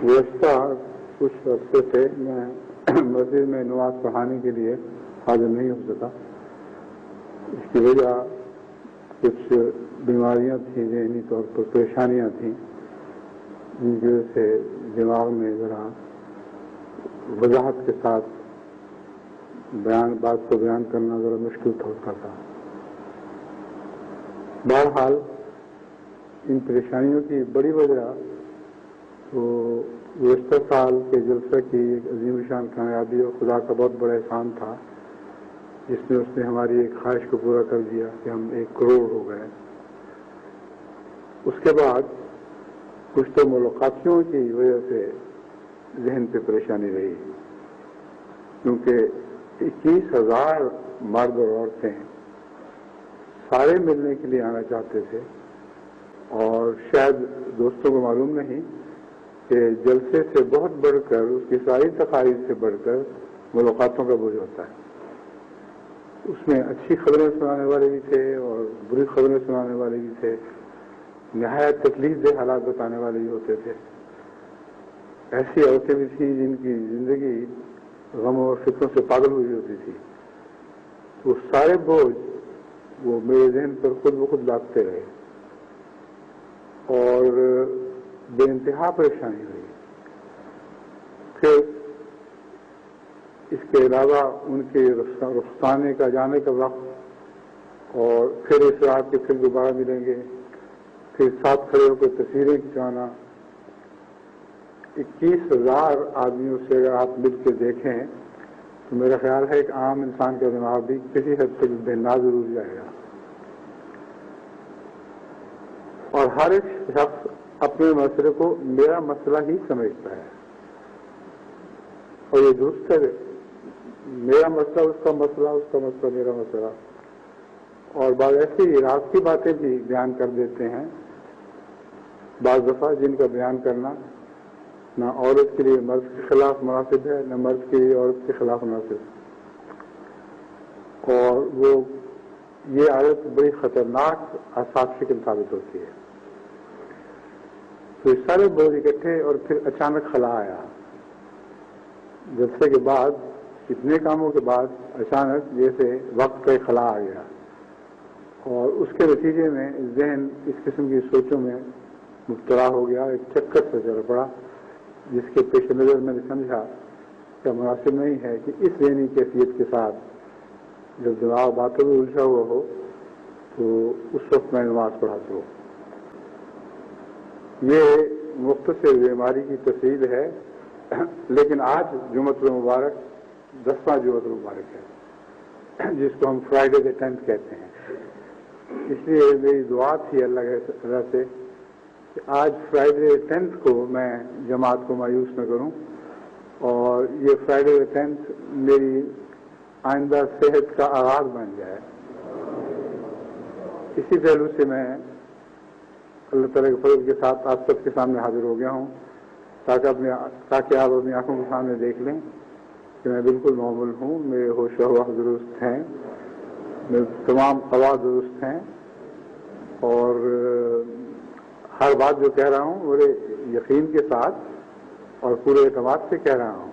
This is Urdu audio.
گزشتہ کچھ عرصے سے میں مسجد میں نماز پڑھانے کے لیے حاضر نہیں ہو سکا. اس کی وجہ کچھ بیماریاں تھیں، ذہنی طور پر پریشانیاں تھیں، جن کی وجہ سے دماغ میں ذرا وضاحت کے ساتھ بات کو بیان کرنا ذرا مشکل ہوتا تھا. بہرحال ان پریشانیوں کی بڑی وجہ تو گزشتہ سال کے جلسہ کی ایک عظیم شان کامیابی اور خدا کا بہت بڑا احسان تھا، جس میں اس نے ہماری ایک خواہش کو پورا کر دیا کہ ہم 1 کروڑ ہو گئے. اس کے بعد کچھ تو ملاقاتیوں کی وجہ سے ذہن پہ پریشانی رہی، کیونکہ 21,000 مرد اور عورتیں سارے ملنے کے لیے آنا چاہتے تھے، اور شاید دوستوں کو معلوم نہیں کہ جلسے سے بہت بڑھ کر، اس کی ساری تقاریب سے بڑھ کر ملاقاتوں کا بوجھ ہوتا ہے. اس میں اچھی خبریں سنانے والے بھی تھے اور بری خبریں سنانے والے بھی تھے، نہایت تکلیف دہ حالات بتانے والے بھی ہوتے تھے. ایسی عورتیں بھی تھیں جن کی زندگی غم اور فکروں سے پاگل ہوئی ہوتی تھی. وہ سارے بوجھ وہ میرے ذہن پر خود بخود لاگتے رہے اور بے انتہا پریشانی ہوئی. پھر اس کے علاوہ ان کے رخصانے کا جانے کا وقت، اور پھر اس رات کے پھر دوبارہ ملیں گے، پھر ساتھ کھڑے ہو کر تصویریں کھنچوانا. 21,000 آدمیوں سے اگر آپ مل کے دیکھیں تو میرا خیال ہے ایک عام انسان کا دماغ بھی کسی حد تک بے ضرور جائے گا. اور ہر ایک شخص اپنے مسئلے کو میرا مسئلہ ہی سمجھتا ہے، اور یہ درست ہے. میرا مسئلہ اس کا مسئلہ، اس کا مسئلہ میرا مسئلہ. اور بعض ایسی راز کی باتیں بھی بیان کر دیتے ہیں بعض دفعہ، جن کا بیان کرنا نہ عورت کے لیے مرد کے خلاف مناسب ہے، نہ مرد کے لیے عورت کے خلاف مناسب. اور وہ یہ عادت بڑی خطرناک آسات شکل ثابت ہوتی ہے. تو یہ سارے بوجھ اکٹھے، اور پھر اچانک خلا آیا. جلسے کے بعد اتنے کاموں کے بعد اچانک جیسے وقت کا خلا آ گیا، اور اس کے نتیجے میں ذہن اس قسم کی سوچوں میں مبتلا ہو گیا. ایک چکر سے چل پڑا، جس کے پیش نظر میں نے سمجھا کہ مناسب نہیں ہے کہ اس ذہنی کیفیت کے ساتھ جب دماغ باتوں میں الجھا ہوا ہو تو اس وقت میں نماز پڑھاتا ہوں. یہ مختصر بیماری کی تفصیل ہے، لیکن آج جمعۃ المبارک 10واں جمعۃ المبارک ہے، جس کو ہم فرائیڈے دی 10th کہتے ہیں. اس لیے میری دعا تھی اللہ سے کہ آج فرائیڈے 10th کو میں جماعت کو مایوس نہ کروں، اور یہ فرائیڈے 10th میری آئندہ صحت کا آغاز بن جائے. اسی پہلو سے میں اللہ تعالیٰ کے فضل کے ساتھ آپ سب کے سامنے حاضر ہو گیا ہوں، تاکہ آپ اپنی آنکھوں کے سامنے دیکھ لیں کہ میں بالکل نارمل ہوں. میرے ہوش و حواس درست ہیں، میرے تمام خواص درست ہیں، اور ہر بات جو کہہ رہا ہوں بڑے یقین کے ساتھ اور پورے اعتماد سے کہہ رہا ہوں.